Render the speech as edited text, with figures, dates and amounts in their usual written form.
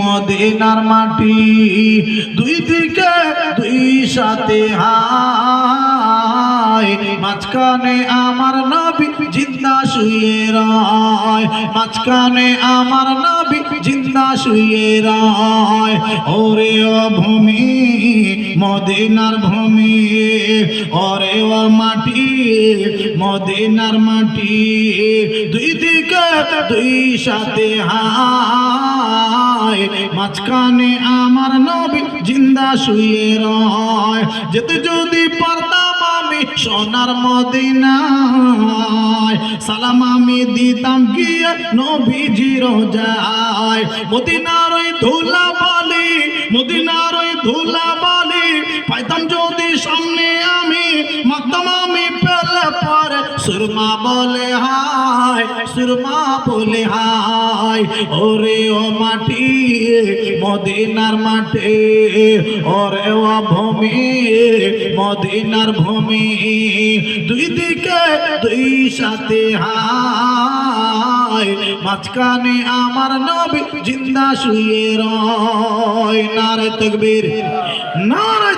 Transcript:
মদিনার মাটি দুই দিকে দুই সাথে হায়, মাঝখানে আমার নবী জিন্দা শুয়ে রয়, মাঝখানে আমার নবী জিন্দা শুয়ে রয়। ওরে ও ভূমি মদিনার ভূমি, ওরে ও মাটি মদিনার মাটি, দুই দিকে দুই সাথে হায়, মাঝখানে আমার নবী জিন্দা শুয়ে রয়। যেতে যদি পারতাম আমি সোনার মদিনায়, সালাম আমি দিতাম গিয়ে নবীজির যায়। মদিনার ওই ধুলা বালি, মদিনার ওই ধুলা বালি পাইতাম যদি সামনে আমি, মাখতাম আমি পেলে পরে সুরমা বলে হায়, সুরমা বলে হায়। ওরে ও মাটি মদিনার মাটি, ওরে ও ভূমি মদিনার ভূমি, দুই দিকে দুই সাথে হায়, মাঝখানে আমার নবী জিন্দা শুয়ে রয়। নারে তাকবীর, নারে